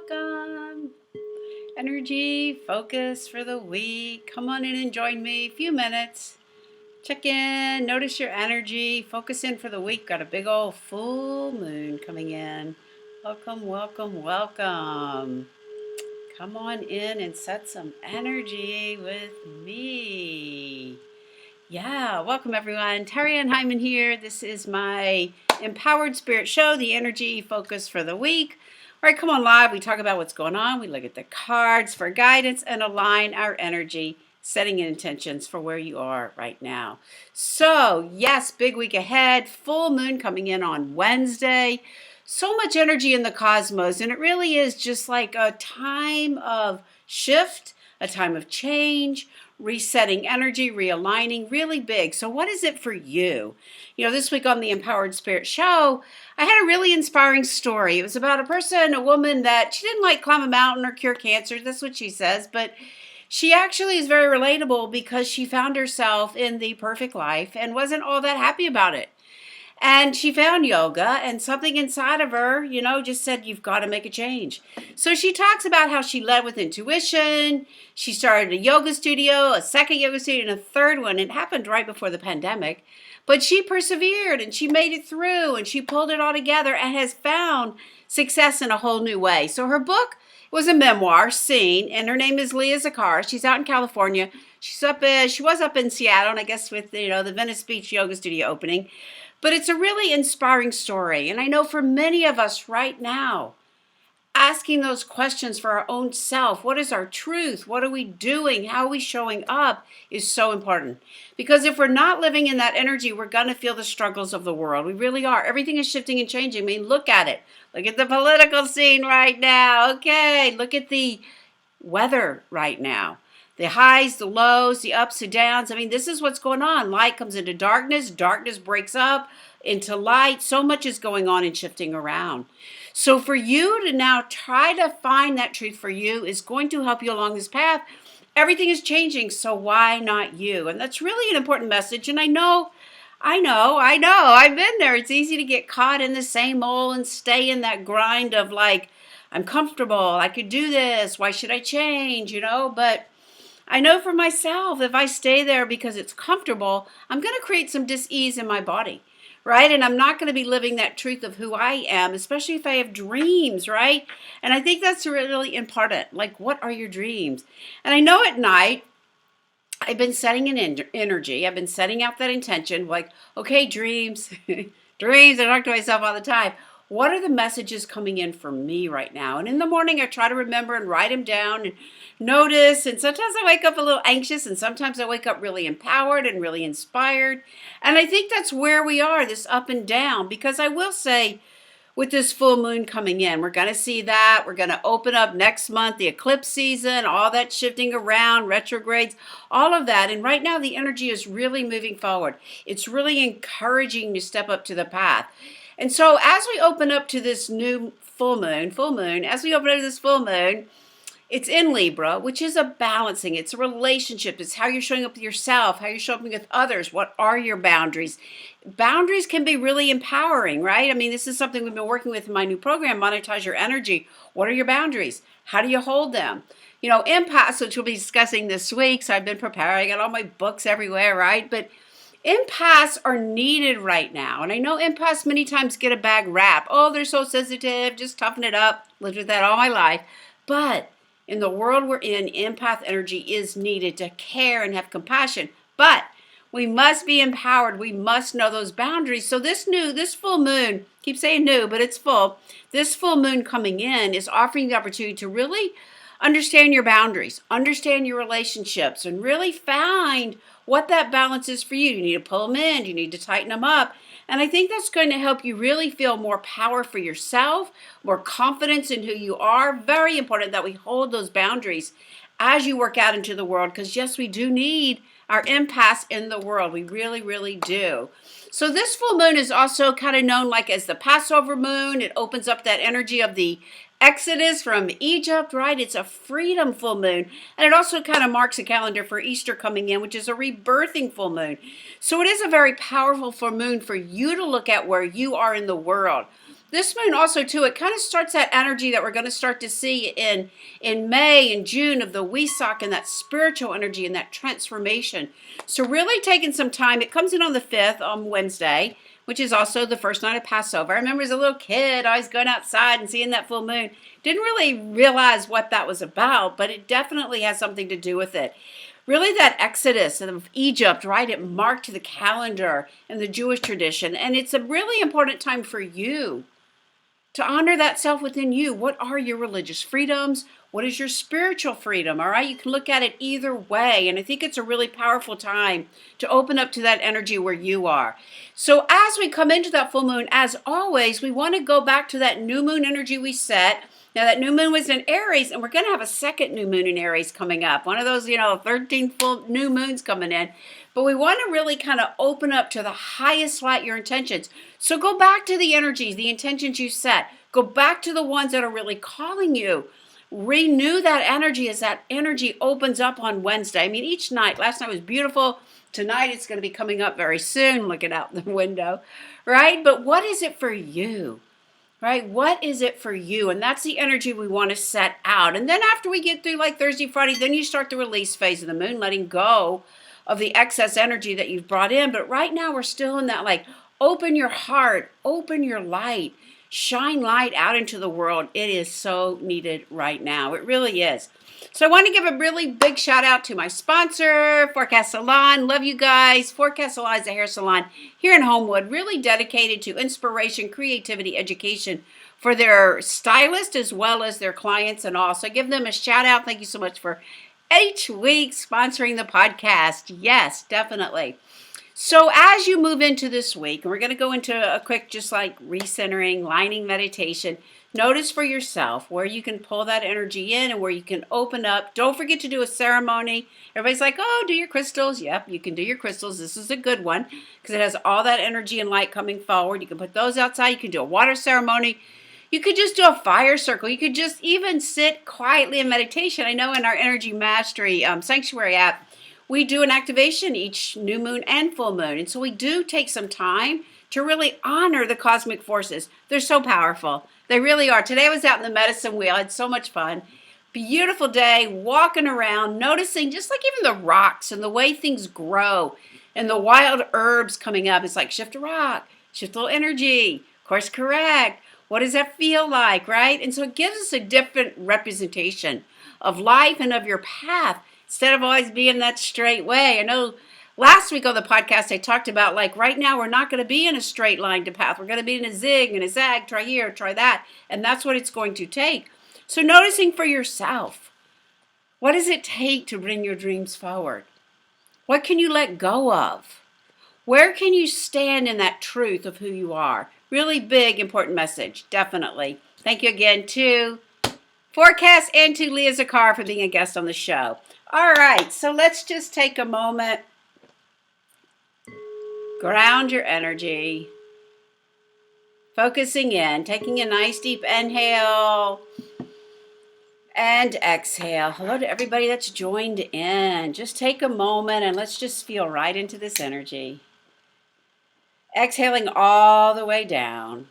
welcome. Energy, focus for the week. Come on in and join me. A few minutes. Check in, notice your energy, focus in for the week. Got a big old full moon coming in. Welcome, welcome, welcome. Come on in and set some energy with me. Yeah, welcome everyone. Terry Ann Hyman here. This is my Empowered Spirit Show, the energy focus for the week. All right, come on live. We talk about what's going on. We look at the cards for guidance and align our energy, setting intentions for where you are right now. So, yes, big week ahead. Full moon coming in on Wednesday. So much energy in the cosmos, and it really is just like a time of shift, a time of change, resetting energy, realigning, really big. So what is it for you? This week on the Empowered Spirit Show, I had a really inspiring story. It was about a woman that she didn't like climb a mountain or cure cancer. That's what she says. But she actually is very relatable because she found herself in the perfect life and wasn't all that happy about it. And she found yoga, and something inside of her, just said, you've got to make a change. So she talks about how she led with intuition. She started a yoga studio, a second yoga studio, and a third one. It happened right before the pandemic. But she persevered, and she made it through, and she pulled it all together and has found success in a whole new way. So her book was a memoir, Seen, and her name is Leah Zakar. She's out in California. She was up in Seattle, and I guess with the Venice Beach Yoga Studio opening. But it's a really inspiring story. And I know for many of us right now, asking those questions for our own self, what is our truth? What are we doing? How are we showing up is so important. Because if we're not living in that energy, we're going to feel the struggles of the world. We really are. Everything is shifting and changing. I mean, look at it. Look at the political scene right now. Okay, look at the weather right now. The highs, the lows, the ups and downs. I mean, this is what's going on. Light comes into darkness. Darkness breaks up into light. So much is going on and shifting around. So for you to now try to find that truth for you is going to help you along this path. Everything is changing, so why not you? And that's really an important message. And I know. I've been there. It's easy to get caught in the same old and stay in that grind of like, I'm comfortable. I could do this. Why should I change? But I know for myself, if I stay there because it's comfortable, I'm going to create some dis-ease in my body, right? And I'm not going to be living that truth of who I am, especially if I have dreams, right? And I think that's really important. Like, what are your dreams? And I know at night, I've been setting an energy. I've been setting out that intention, like, okay, dreams, dreams. I talk to myself all the time. What are the messages coming in for me right now? And in the morning, I try to remember and write them down and notice. And sometimes I wake up a little anxious, and sometimes I wake up really empowered and really inspired. And I think that's where we are, this up and down, because I will say, with this full moon coming in, we're going to see that. We're going to open up next month, the eclipse season, all that shifting around, retrogrades, all of that. And right now, the energy is really moving forward. It's really encouraging to step up to the path. And so as we open up to this new full moon, as we open up to this full moon, it's in Libra, which is a balancing. It's a relationship. It's how you're showing up with yourself, how you're showing up with others. What are your boundaries? Boundaries can be really empowering, right? I mean, this is something we've been working with in my new program, Monetize Your Energy. What are your boundaries? How do you hold them? Impasse, which we'll be discussing this week. So I've been preparing. I got all my books everywhere, right? But empaths are needed right now. And I know empaths many times get a bad rap. Oh, they're so sensitive. Just toughen it up. Lived with that all my life. But in the world we're in, empath energy is needed to care and have compassion. But we must be empowered. We must know those boundaries. So this full moon, keep saying new, but it's full. This full moon coming in is offering the opportunity to really understand your boundaries, understand your relationships, and really find what that balance is for you. You need to pull them in. You need to tighten them up. And I think that's going to help you really feel more power for yourself, more confidence in who you are. Very important that we hold those boundaries as you work out into the world, because yes, we do need our empaths in the world. We really, really do. So this full moon is also kind of known like as the Passover moon. It opens up that energy of the Exodus from Egypt, right? It's a freedom full moon. And it also kind of marks a calendar for Easter coming in, which is a rebirthing full moon. So it is a very powerful full moon for you to look at where you are in the world. This moon also, too, it kind of starts that energy that we're going to start to see in May and June of the Wesak and that spiritual energy and that transformation. So really taking some time. It comes in on the 5th on Wednesday, which is also the first night of Passover. I remember as a little kid, I was going outside and seeing that full moon. Didn't really realize what that was about, but it definitely has something to do with it. Really, that exodus of Egypt, right? It marked the calendar and the Jewish tradition. And it's a really important time for you to honor that self within you. What are your religious freedoms? What is your spiritual freedom? All right, you can look at it either way. And I think it's a really powerful time to open up to that energy where you are. So as we come into that full moon, as always, we want to go back to that new moon energy we set. Now that new moon was in Aries, and we're going to have a second new moon in Aries coming up. One of those, 13 full new moons coming in. But we want to really kind of open up to the highest light, your intentions. So go back to the energies, the intentions you set. Go back to the ones that are really calling you. Renew that energy as that energy opens up on Wednesday. I mean, each night. Last night was beautiful. Tonight it's going to be coming up very soon. Looking out the window, right? But what is it for you? Right? What is it for you? And that's the energy we want to set out. And then after we get through like Thursday, Friday, then you start the release phase of the moon, letting go of the excess energy that you've brought in. But right now we're still in that like, open your heart, open your light, shine light out into the world. It is so needed right now. It really is. So I want to give a really big shout out to my sponsor, Forecast Salon. Love you guys. Forecast Salon is a hair salon here in Homewood, really dedicated to inspiration, creativity, education for their stylist as well as their clients and all. So I give them a shout out. Thank you so much for each week sponsoring the podcast. Yes, definitely. So as you move into this week, and we're going to go into a quick just like recentering, lining meditation. Notice for yourself where you can pull that energy in and where you can open up. Don't forget to do a ceremony. Everybody's like, oh, do your crystals. Yep, you can do your crystals. This is a good one because it has all that energy and light coming forward. You can put those outside. You can do a water ceremony. You could just do a fire circle. You could just even sit quietly in meditation. I know in our Energy Mastery Sanctuary app, we do an activation each new moon and full moon. And so we do take some time to really honor the cosmic forces. They're so powerful. They really are. Today I was out in the medicine wheel. I had so much fun. Beautiful day, walking around, noticing just like even the rocks and the way things grow and the wild herbs coming up. It's like shift a rock, shift a little energy, course correct. What does that feel like, right? And so it gives us a different representation of life and of your path instead of always being that straight way. I know last week on the podcast, I talked about like right now, we're not going to be in a straight line to path. We're going to be in a zig and a zag, try here, try that. And that's what it's going to take. So noticing for yourself, what does it take to bring your dreams forward? What can you let go of? Where can you stand in that truth of who you are? Really big, important message. Definitely. Thank you again to Forecast and to Leah Zakar for being a guest on the show. All right, so let's just take a moment. Ground your energy. Focusing in, taking a nice deep inhale and exhale. Hello to everybody that's joined in. Just take a moment and let's just feel right into this energy. Exhaling all the way down.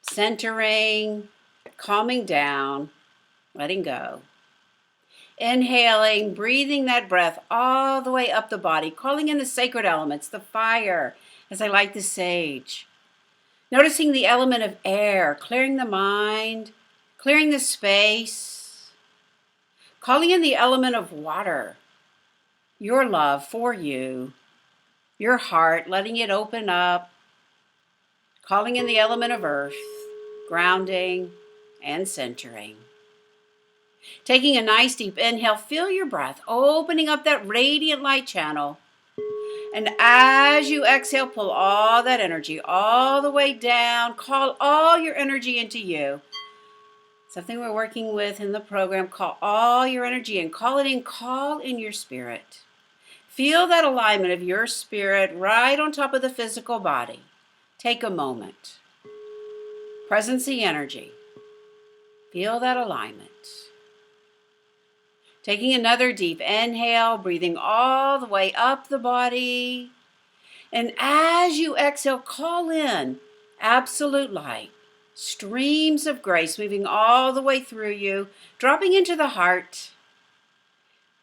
Centering, calming down, letting go. Inhaling, breathing that breath all the way up the body, calling in the sacred elements, the fire, as I light the sage. Noticing the element of air, clearing the mind, clearing the space. Calling in the element of water, your love for you, your heart, letting it open up. Calling in the element of earth, grounding and centering. Taking a nice deep inhale, feel your breath, opening up that radiant light channel. And as you exhale, pull all that energy all the way down. Call all your energy into you. Something we're working with in the program, call all your energy in. Call it in, call in your spirit. Feel that alignment of your spirit right on top of the physical body. Take a moment. Presence the energy. Feel that alignment. Taking another deep inhale, breathing all the way up the body. And as you exhale, call in absolute light, streams of grace moving all the way through you, dropping into the heart.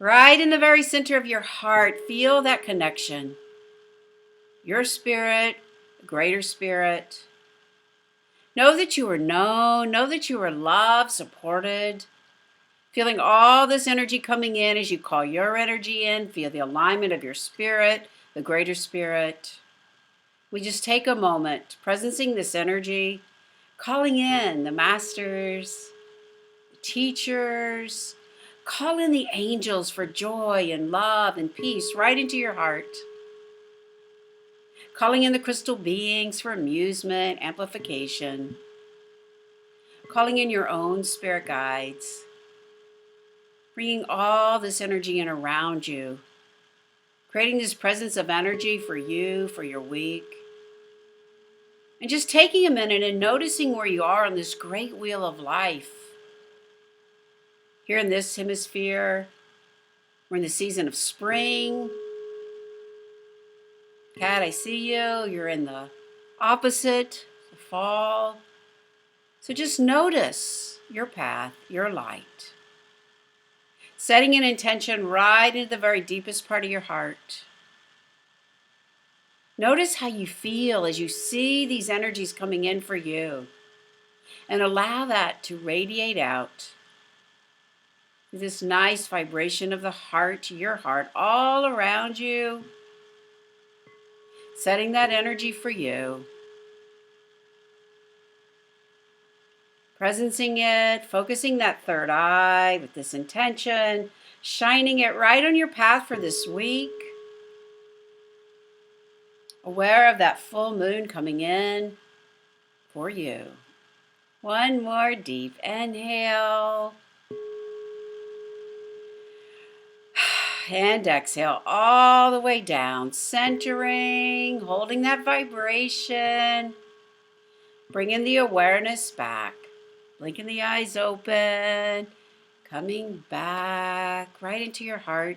Right in the very center of your heart, feel that connection. Your spirit, the greater spirit. Know that you are known, know that you are loved, supported. Feeling all this energy coming in as you call your energy in, feel the alignment of your spirit, the greater spirit. We just take a moment, presencing this energy, calling in the masters, the teachers, call in the angels for joy and love and peace right into your heart. Calling in the crystal beings for amusement, amplification. Calling in your own spirit guides. Bringing all this energy in around you. Creating this presence of energy for you, for your week. And just taking a minute and noticing where you are on this great wheel of life. Here in this hemisphere, we're in the season of spring. Kat, I see you. You're in the opposite, the fall. So just notice your path, your light. Setting an intention right into the very deepest part of your heart. Notice how you feel as you see these energies coming in for you. And allow that to radiate out. This nice vibration of the heart, your heart, all around you. Setting that energy for you. Presencing it, focusing that third eye with this intention, shining it right on your path for this week. Aware of that full moon coming in for you. One more deep inhale. And exhale all the way down, centering, holding that vibration. Bringing the awareness back. Blinking the eyes open. Coming back right into your heart.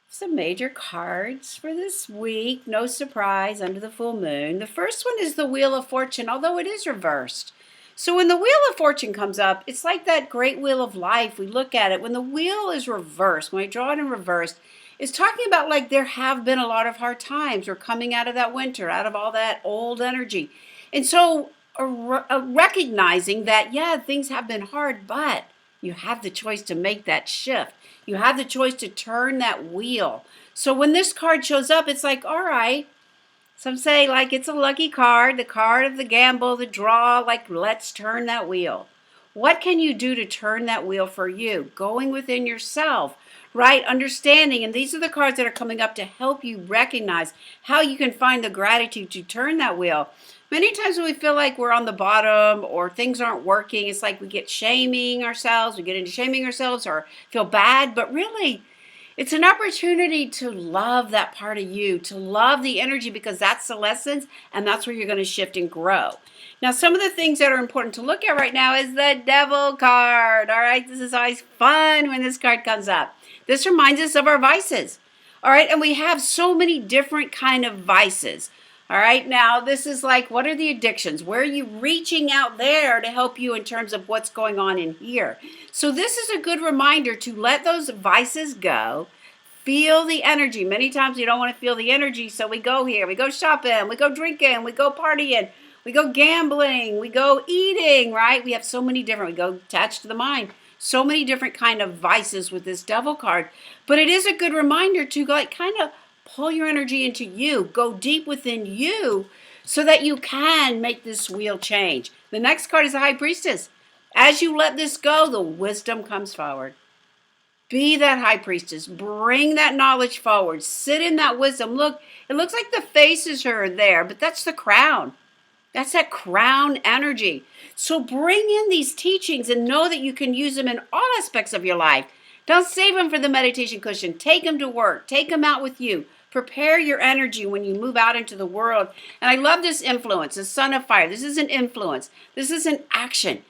Some major cards for this week. No surprise, under the full moon. The first one is the Wheel of Fortune, although it is reversed. So when the Wheel of Fortune comes up, it's like that great wheel of life. We look at it. When the wheel is reversed, when I draw it in reverse, it's talking about like there have been a lot of hard times. We're coming out of that winter, out of all that old energy. And so recognizing that, yeah, things have been hard, but you have the choice to make that shift. You have the choice to turn that wheel. So when this card shows up, it's like, all right. Some say like it's a lucky card, the card of the gamble, the draw, like let's turn that wheel. What can you do to turn that wheel for you? Going within yourself, right? Understanding, and these are the cards that are coming up to help you recognize how you can find the gratitude to turn that wheel. Many times when we feel like we're on the bottom or things aren't working, it's like we get shaming ourselves, we get into shaming ourselves or feel bad, but really, it's an opportunity to love that part of you, to love the energy, because that's the lessons and that's where you're going to shift and grow. Now, some of the things that are important to look at right now is the Devil card. All right, this is always fun when this card comes up. This reminds us of our vices. All right, and we have so many different kind of vices. All right, now this is like, what are the addictions? Where are you reaching out there to help you in terms of what's going on in here? So this is a good reminder to let those vices go. Feel the energy. Many times we don't want to feel the energy, so we go here. We go shopping, we go drinking, we go partying, we go gambling, we go eating, right? We have so many different, we go attached to the mind. So many different kind of vices with this Devil card. But it is a good reminder to like kind of pull your energy into you, go deep within you so that you can make this wheel change. The next card is the High Priestess. As you let this go, the wisdom comes forward. Be that High Priestess. Bring that knowledge forward. Sit in that wisdom. Look, it looks like the faces are there, but that's the crown. That's that crown energy. So bring in these teachings and know that you can use them in all aspects of your life. Don't save them for the meditation cushion. Take them to work. Take them out with you. Prepare your energy when you move out into the world. And I love this influence, the Sun of Fire. This is an influence. This is an action.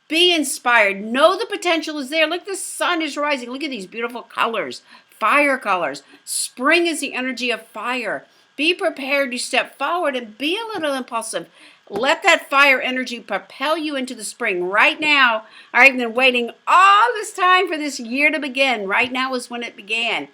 Be inspired. Know the potential is there. Look, the sun is rising. Look at these beautiful colors, fire colors. Spring is the energy of fire. Be prepared to step forward and be a little impulsive. Let that fire energy propel you into the spring right now. I've been waiting all this time for this year to begin. Right now is when it began.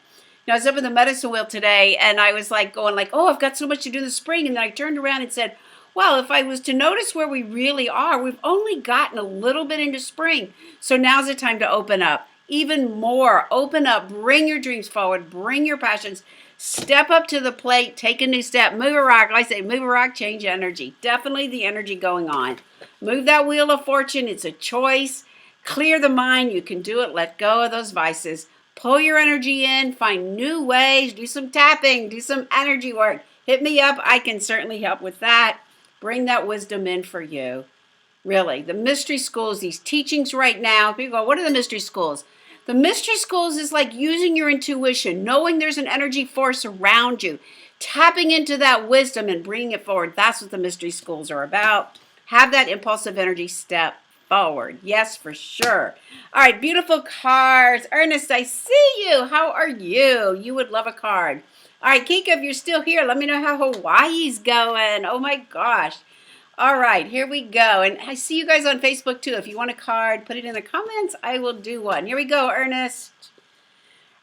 I was up in the medicine wheel today, and I was like going like, oh, I've got so much to do in the spring. And then I turned around and said, well, if I was to notice where we really are, we've only gotten a little bit into spring. So now's the time to open up. Even more. Open up. Bring your dreams forward. Bring your passions. Step up to the plate. Take a new step. Move a rock. Like I say, move a rock, change energy. Definitely the energy going on. Move that wheel of fortune. It's a choice. Clear the mind. You can do it. Let go of those vices. Pull your energy in, find new ways, do some tapping, do some energy work. Hit me up. I can certainly help with that. Bring that wisdom in for you. Really, the mystery schools, these teachings right now, people go, what are the mystery schools? The mystery schools is like using your intuition, knowing there's an energy force around you, tapping into that wisdom and bringing it forward. That's what the mystery schools are about. Have that impulsive energy step forward. Yes, for sure. All right, beautiful cards. Ernest, I see you. How are you? You would love a card. All right, Kika, if you're still here, let me know how Hawaii's going. Oh my gosh. All right, here we go. And I see you guys on Facebook too. If you want a card, put it in the comments. I will do one. Here we go, Ernest.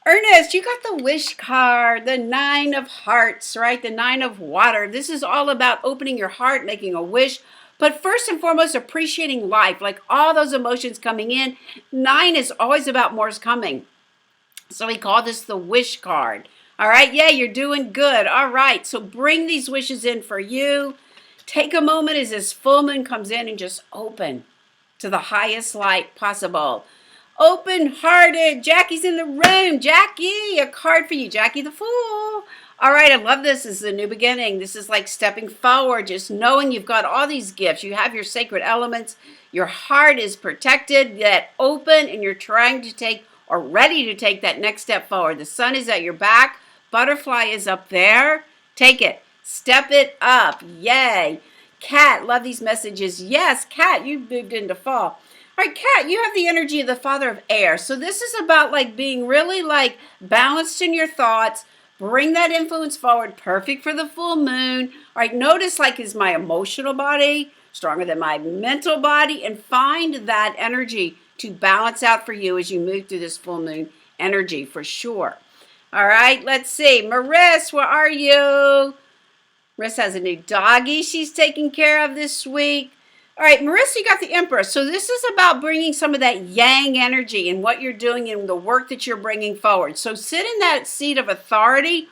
Ernest, you got the wish card, the 9 of hearts, right? The 9 of water. This is all about opening your heart, making a wish. But first and foremost, appreciating life, like all those emotions coming in. 9 is always about more's coming. So we call this the wish card. All right, yeah, you're doing good. All right, so bring these wishes in for you. Take a moment as this full moon comes in and just open to the highest light possible. Open-hearted. Jackie's in the room. Jackie, a card for you. Jackie the Fool. All right, I love this. This is a new beginning. This is like stepping forward, just knowing you've got all these gifts. You have your sacred elements. Your heart is protected, yet open, and you're trying to take or ready to take that next step forward. The sun is at your back. Butterfly is up there. Take it. Step it up. Yay. Kat, love these messages. Yes, Kat, you moved into fall. All right, Kat, you have the energy of the father of air. So this is about like being really like balanced in your thoughts. Bring that influence forward. Perfect for the full moon. All right, notice like, is my emotional body stronger than my mental body? And find that energy to balance out for you as you move through this full moon energy for sure. All right, let's see. Maris, where are you? Maris has a new doggy she's taking care of this week. All right, Marissa, you got the Empress. So this is about bringing some of that yang energy and what you're doing and the work that you're bringing forward. So sit in that seat of authority.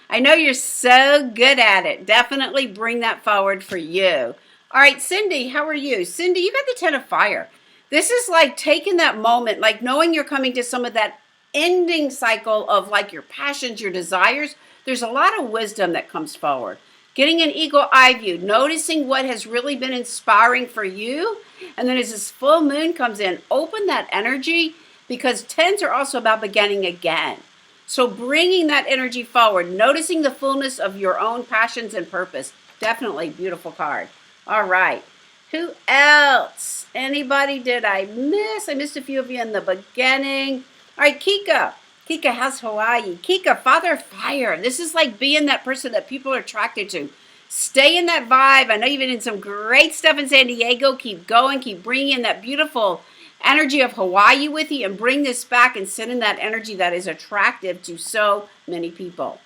I know you're so good at it. Definitely bring that forward for you. All right, Cindy, how are you? Cindy, you got the 10 of fire. This is like taking that moment, like knowing you're coming to some of that ending cycle of like your passions, your desires. There's a lot of wisdom that comes forward. Getting an eagle eye view, noticing what has really been inspiring for you. And then as this full moon comes in, open that energy because 10s are also about beginning again. So bringing that energy forward, noticing the fullness of your own passions and purpose. Definitely beautiful card. All right. Who else? Anybody did I miss? I missed a few of you in the beginning. All right, Kika. Kika, how's Hawaii? Kika, Father of Fire. This is like being that person that people are attracted to. Stay in that vibe. I know you've been in some great stuff in San Diego. Keep going. Keep bringing in that beautiful energy of Hawaii with you and bring this back and sit in that energy that is attractive to so many people.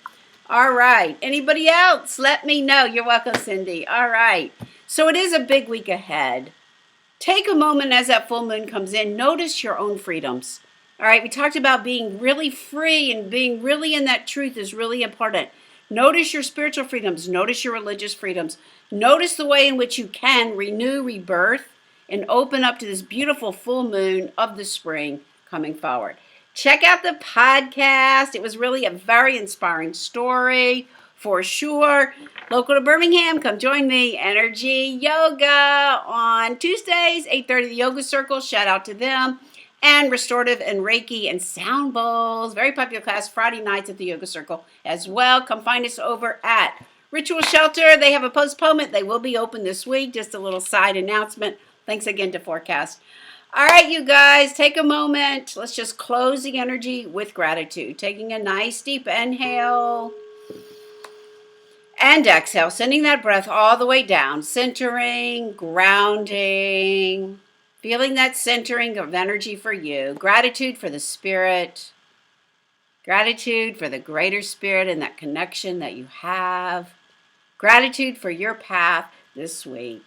All right. Anybody else? Let me know. You're welcome, Cindy. All right. So it is a big week ahead. Take a moment as that full moon comes in. Notice your own freedoms. All right, we talked about being really free and being really in that truth is really important. Notice your spiritual freedoms. Notice your religious freedoms. Notice the way in which you can renew, rebirth, and open up to this beautiful full moon of the spring coming forward. Check out the podcast. It was really a very inspiring story for sure. Local to Birmingham, come join me. Energy Yoga on Tuesdays, 8:30 the Yoga Circle. Shout out to them. And restorative and Reiki and sound bowls. Very popular class Friday nights at the Yoga Circle as well. Come find us over at Ritual Shelter. They have a postponement. They will be open this week. Just a little side announcement. Thanks again to Forecast. All right, you guys, take a moment. Let's just close the energy with gratitude. Taking a nice deep inhale. And exhale, sending that breath all the way down, centering, grounding, feeling that centering of energy for you. Gratitude for the spirit, gratitude for the greater spirit and that connection that you have. Gratitude for your path this week.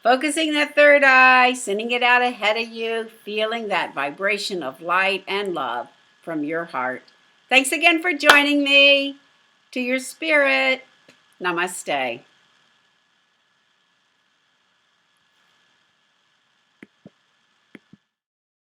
Focusing that third eye, sending it out ahead of you, feeling that vibration of light and love from your heart. Thanks again for joining me. To your spirit. Namaste.